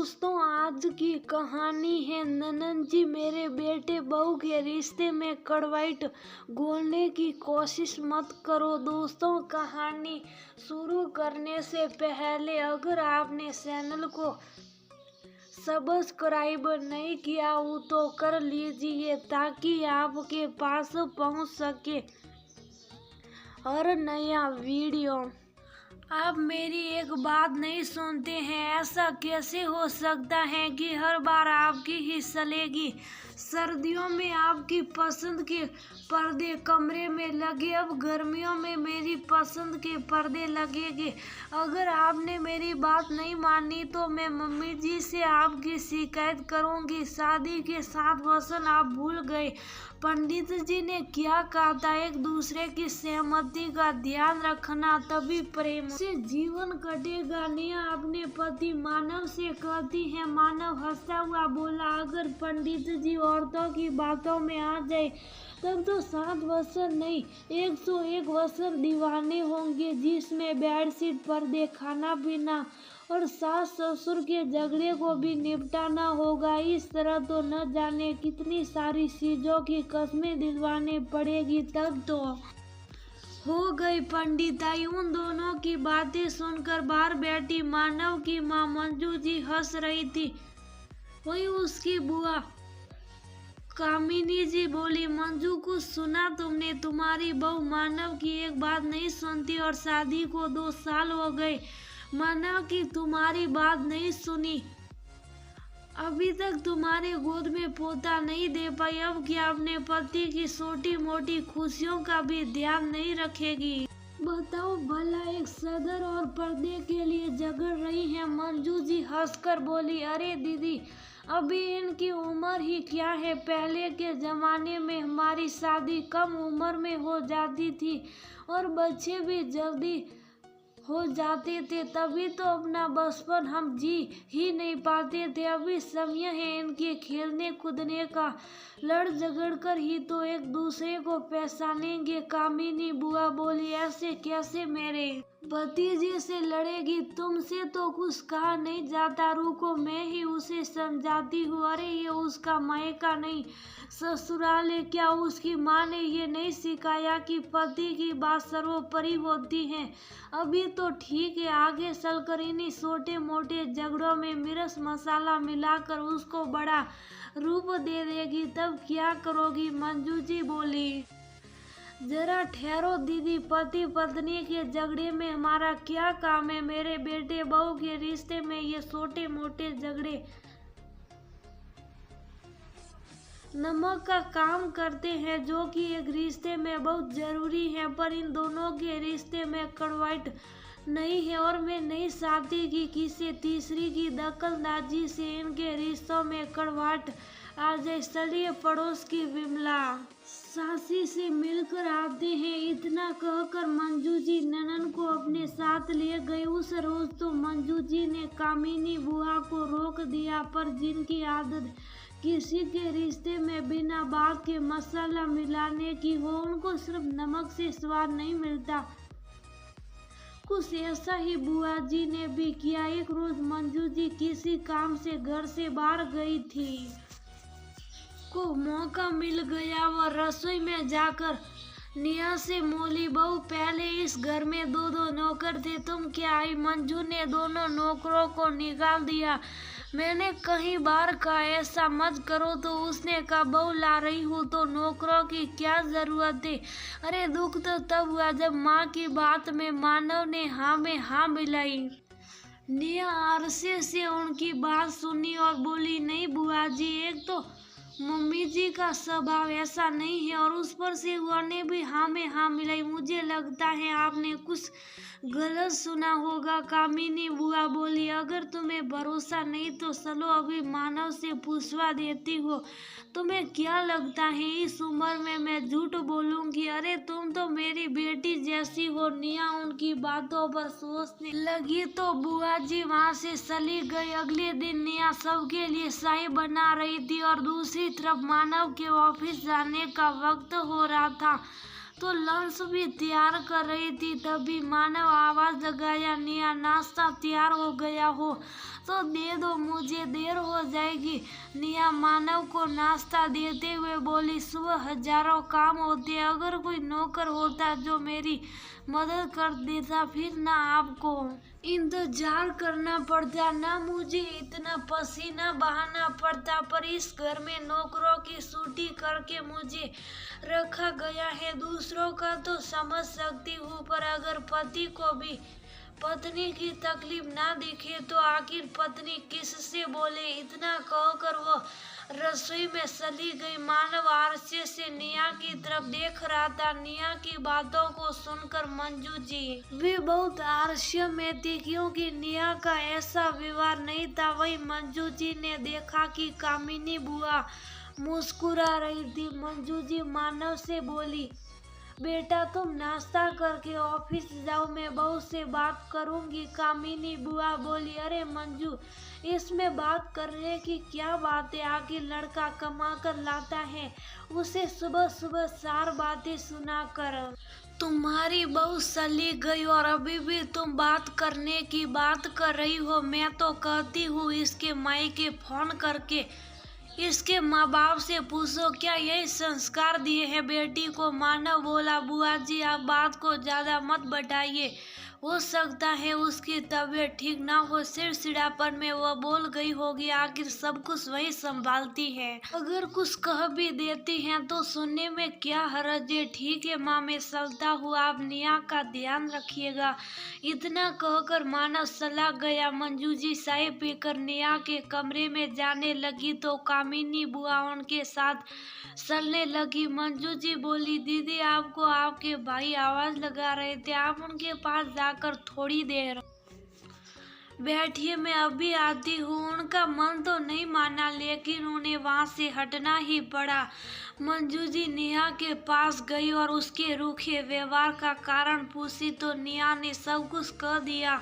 दोस्तों, आज की कहानी है ननन जी मेरे बेटे बहू के रिश्ते में कड़वाइट घोलने की कोशिश मत करो। दोस्तों, कहानी शुरू करने से पहले अगर आपने चैनल को सब्सक्राइब नहीं किया हो तो कर लीजिए ताकि आपके पास पहुंच सके हर नया वीडियो। आप मेरी एक बात नहीं सुनते हैं। ऐसा कैसे हो सकता है कि हर बार आपकी ही चलेगी। सर्दियों में आपकी पसंद के पर्दे कमरे में लगे, अब गर्मियों में मेरी पसंद के पर्दे लगेंगे। अगर आपने मेरी बात नहीं मानी तो मैं मम्मी जी से आपकी शिकायत करूंगी। शादी के 7 वचन आप भूल गए। पंडित जी ने क्या कहा था? एक दूसरे की सहमति का ध्यान रखना, तभी प्रेम से जीवन कटेगा। निया अपने पति मानव से कहती है। मानव हंसता हुआ बोला, अगर पंडित जी औरतों की बातों में आ जाए तब तो 7 वचन नहीं 101 वचन दीवाने होंगे, जिसमें बेडशीट, पर्दे, खाना पीना और सास ससुर के झगड़े को भी निपटाना होगा। इस तरह तो न जाने कितनी सारी चीजों की कस्में दिलवाने पड़ेगी। तब तो हो गई पंडिताई। उन दोनों की बातें सुनकर बाहर बैठी मानव की माँ मंजू जी हंस रही थी। वही उसकी बुआ कामिनी जी बोली, मंजू कुछ सुना तुमने? तुम्हारी बहू मानव की एक बात नहीं सुनती और शादी को 2 साल हो गए। मानव की तुम्हारी बात नहीं सुनी, अभी तक तुम्हारे गोद में पोता नहीं दे पाई। अब क्या अपने पति की छोटी मोटी खुशियों का भी ध्यान नहीं रखेगी? बताओ भला, एक सदर और पर्दे के लिए झगड़ रही है। मंजू जी हंसकर बोली, अरे दीदी, अभी इनकी उम्र ही क्या है। पहले के जमाने में हमारी शादी कम उम्र में हो जाती थी और बच्चे भी जल्दी हो जाते थे, तभी तो अपना बचपन हम जी ही नहीं पाते थे। अभी समय है इनके खेलने कूदने का, लड़ झगड़ कर ही तो एक दूसरे को पहचानेंगे। कामिनी बुआ बोली, ऐसे कैसे मेरे भतीजे से लड़ेगी? तुमसे तो कुछ कहा नहीं जाता। रुको, मैं ही उसे समझाती हूँ। अरे ये उसका मायका नहीं ससुराल है। क्या उसकी माँ ने ये नहीं सिखाया कि पति की बात सर्वोपरि होती है? अभी तो ठीक है, आगे चलकर इन्हीं छोटे मोटे झगड़ों में मिर्च मसाला मिलाकर उसको बड़ा रूप दे देगी, तब क्या करोगी? मंजू जी बोली, जरा ठहरो दीदी, पति पत्नी के झगड़े में हमारा क्या काम है? मेरे बेटे बहू के रिश्ते में ये छोटे मोटे झगड़े नमक का काम करते हैं, जो कि एक रिश्ते में बहुत जरूरी है। पर इन दोनों के रिश्ते में कड़वाइट नहीं है और मैं नहीं चाहती कि किसी तीसरी की दखलंदाजी से इनके रिश्तों में कड़वाहट आ जाए। चलिए पड़ोस की विमला सासी से मिलकर आते हैं। इतना कहकर मंजू जी ननन को अपने साथ ले गई। उस रोज तो मंजू जी ने कामिनी बुआ को रोक दिया, पर जिनकी आदत किसी के रिश्ते में बिना बात के मसाला मिलाने की हो, उनको सिर्फ नमक से स्वाद नहीं मिलता। कुछ ऐसा ही बुआ जी ने भी किया। एक रोज मंजू जी किसी काम से घर से बाहर गई थी, को मौका मिल गया। वह रसोई में जाकर निया से बोली, बहू पहले इस घर में 2 नौकर थे, तुम क्या आई? मंजू ने दोनों नौकरों को निकाल दिया। मैंने कई बार कहा ऐसा मत करो, तो उसने कहा बहू ला रही हूँ तो नौकरों की क्या जरूरत है? अरे दुख तो तब हुआ जब माँ की बात में मानव ने हाँ में हाँ मिलाई। निया अरसे से उनकी बात सुनी और बोली, नहीं बुआ जी, एक तो मम्मी जी का स्वभाव ऐसा नहीं है और उस पर से उन्होंने भी हाँ में हाँ मिलाई। मुझे लगता है आपने कुछ गलत सुना होगा। कामिनी बुआ बोली, अगर तुम्हें भरोसा नहीं तो चलो अभी मानव से पूछवा देती हो। तुम्हें क्या लगता है इस उम्र में मैं झूठ बोलूंगी? अरे तुम तो मेरी बेटी जैसी हो। निया उनकी बातों पर सोचने लगी तो बुआ जी वहाँ से चली गई। अगले दिन निया सबके लिए चाय बना रही थी और दूसरी तरफ मानव के ऑफिस जाने का वक्त हो रहा था तो लंच भी तैयार कर रही थी। तभी मानव आवाज लगाया, निया नाश्ता तैयार हो गया हो तो दे दो, मुझे देर हो जाएगी। निया मानव को नाश्ता देते हुए बोली, सुबह हजारों काम होते, अगर कोई नौकर होता जो मेरी मदद कर देता, फिर ना आपको इंतजार करना पड़ता, ना मुझे इतना पसीना बहाना पड़ता, पर इस घर में नौकरों की छुट्टी करके मुझे रखा गया है। दूसरों का तो समझ सकती हूँ, पर अगर पति को भी पत्नी की तकलीफ ना दिखे तो आखिर पत्नी किससे बोले। इतना कहकर वो रसोई में चली गई। मानव आश्चर्य से निया की तरफ देख रहा था। निया की बातों को सुनकर मंजू जी भी बहुत आश्चर्य में थी, क्योंकि निया का ऐसा व्यवहार नहीं था। वही मंजू जी ने देखा कि कामिनी बुआ मुस्कुरा रही थी। मंजू जी मानव से बोली, बेटा तुम नाश्ता करके ऑफिस जाओ, मैं बहू से बात करूंगी। कामिनी बुआ बोली, अरे मंजू, इसमें बात करने की क्या बात है, आखिर लड़का कमा कर लाता है, उसे सुबह सुबह 4 बातें सुना कर तुम्हारी बहू चली गई और अभी भी तुम बात करने की बात कर रही हो। मैं तो कहती हूँ इसके मायके फोन करके इसके माँ बाप से पूछो, क्या यही संस्कार दिए हैं बेटी को। मानव बोला, बुआ जी आप बात को ज्यादा मत बढ़ाइए, हो सकता है उसकी तबीयत ठीक ना हो, चिड़चिड़ापन में वो बोल गई होगी, आखिर सब कुछ वही संभालती है, अगर कुछ कह भी देती हैं तो सुनने में क्या हर्ज है। ठीक है माँ, मैं चलता हूँ, आप निया का ध्यान रखिएगा। इतना कहकर मानव चला गया। मंजू जी चाय पीकर निया के कमरे में जाने लगी तो कामिनी बुआ उनके साथ चलने लगी। मंजू जी बोली, दीदी आपको आपके भाई आवाज लगा रहे थे, आप उनके पास जाकर थोड़ी देर बैठिए, मैं अभी आती हूँ। उनका मन तो नहीं माना, लेकिन उन्हें वहाँ से हटना ही पड़ा। मंजू जी निया के पास गई और उसके रूखे व्यवहार का कारण पूछी तो निया ने सब कुछ कह दिया।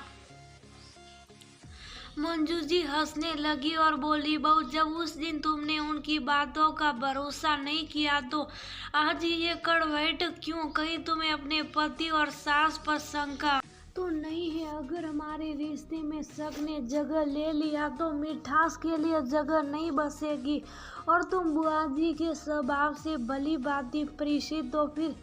मंजू जी हंसने लगी और बोली, बहू जब उस दिन तुमने उनकी बातों का भरोसा नहीं किया तो आज ये कड़वाहट क्यों? कहीं तुम्हें अपने पति और सास पर शंका तो नहीं है? अगर हमारे रिश्ते में शक ने जगह ले लिया तो मिठास के लिए जगह नहीं बचेगी, और तुम बुआ जी के स्वभाव से भली भांति परिचित, तो फिर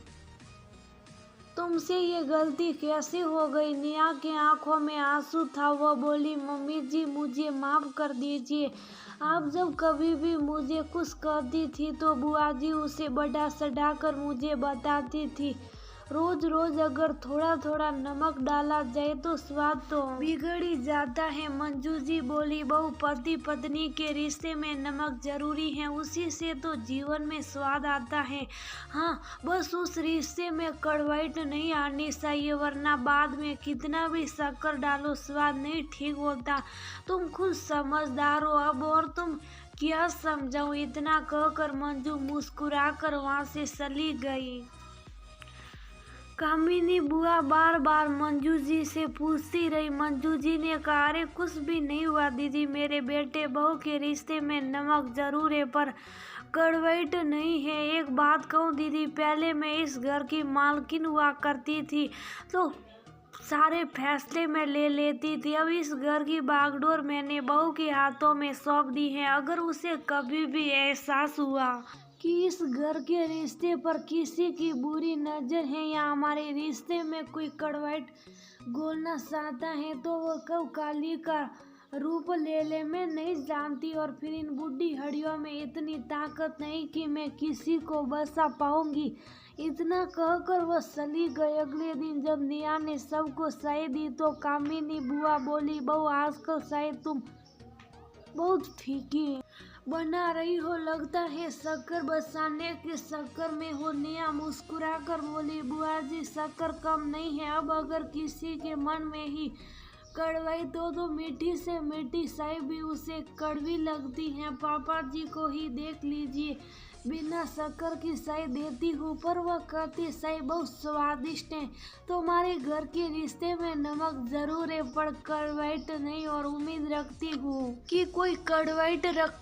तुमसे ये गलती कैसे हो गई? निया के आंखों में आंसू था। वो बोली, मम्मी जी मुझे माफ कर दीजिए। आप जब कभी भी मुझे कुछ कहती थी तो बुआ जी उसे बढ़ा चढ़ाकर मुझे बताती थी। रोज रोज अगर थोड़ा थोड़ा नमक डाला जाए तो स्वाद तो बिगड़ ही जाता है। मंजू जी बोली, बहू पति पत्नी के रिश्ते में नमक जरूरी है, उसी से तो जीवन में स्वाद आता है। हाँ, बस उस रिश्ते में कड़वाहट नहीं आनी चाहिए, वरना बाद में कितना भी शक्कर डालो स्वाद नहीं ठीक होता। तुम खुद समझदार हो अब, और तुम क्या समझाऊं? इतना कहकर मंजू मुस्कुराकर वहां से चली गई। कामिनी बुआ बार बार मंजू जी से पूछती रही। मंजू जी ने कहा, अरे कुछ भी नहीं हुआ दीदी, मेरे बेटे बहू के रिश्ते में नमक जरूर है पर कड़वाहट नहीं है। एक बात कहूँ दीदी, पहले मैं इस घर की मालकिन हुआ करती थी तो सारे फैसले मैं ले लेती थी। अब इस घर की बागडोर मैंने बहू के हाथों में सौंप दी है। अगर उसे कभी भी एहसास हुआ कि इस घर के रिश्ते पर किसी की बुरी नज़र है या हमारे रिश्ते में कोई कड़वाहट घोलना चाहता है तो वो कब काली का रूप ले ले, मैं नहीं जानती। और फिर इन बूढ़ी हड्डियों में इतनी ताकत नहीं कि मैं किसी को बचा पाऊंगी। इतना कहकर वह चली गई। अगले दिन जब निया ने सबको चाय दी तो कामिनी बुआ बोली, बहू आजकल शायद तुम बहुत फीकी बना रही हो, लगता है शक्कर बचाने के चक्कर में हो। निया मुस्कुरा कर बोली, बुआ जी शक्कर कम नहीं है, अब अगर किसी के मन में ही कड़वाई तो मीठी से मीठी चाय भी उसे कड़वी लगती है। पापा जी को ही देख लीजिए, बिना शक्कर की चाय देती हूँ पर वह कहती चाय बहुत स्वादिष्ट है। तुम्हारे घर के रिश्ते में नमक जरूर है पर कड़वाहट नहीं, और उम्मीद रखती हूँ कि कोई कड़वाहट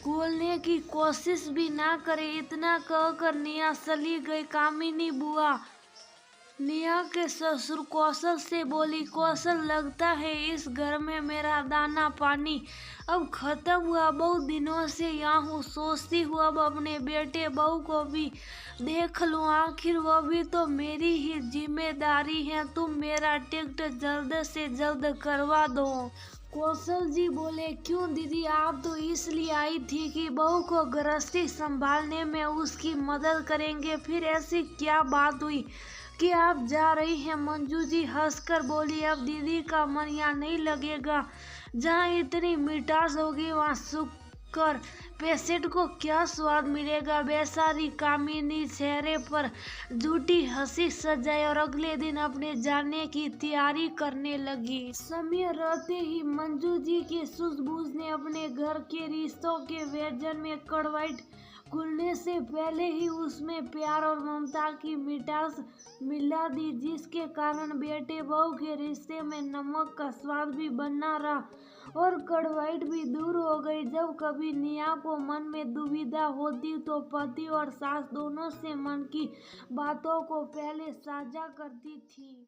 घोलने की कोशिश भी ना करे। इतना कहकर निया चली गई। कामिनी बुआ नेहा के ससुर कौशल से बोली, कौशल लगता है इस घर में मेरा दाना पानी अब खत्म हुआ। बहुत दिनों से यहाँ हूँ, सोचती हूँ अब अपने बेटे बहू को भी देख लूँ, आखिर वो भी तो मेरी ही जिम्मेदारी है। तुम मेरा टिकट जल्द से जल्द करवा दो। कौशल जी बोले, क्यों दीदी, आप तो इसलिए आई थी कि बहू को गृहस्थी संभालने में उसकी मदद करेंगे, फिर ऐसी क्या बात हुई कि आप जा रही हैं? मंजू जी हंसकर बोली, अब दीदी का मन यहाँ नहीं लगेगा। जहाँ इतनी मिठास होगी वहाँ शुक्र पेशेंट को क्या स्वाद मिलेगा। बेचारी कामिनी चेहरे पर झूठी हंसी सजाए और अगले दिन अपने जाने की तैयारी करने लगी। समय रहते ही मंजू जी की सूझबूझ ने अपने घर के रिश्तों के व्यंजन में कड़वाहट घुलने से पहले ही उसमें प्यार और ममता की मिठास मिला दी, जिसके कारण बेटे बहू के रिश्ते में नमक का स्वाद भी बना रहा और कड़वाहट भी दूर हो गई। जब कभी नेहा को मन में दुविधा होती तो पति और सास दोनों से मन की बातों को पहले साझा करती थी।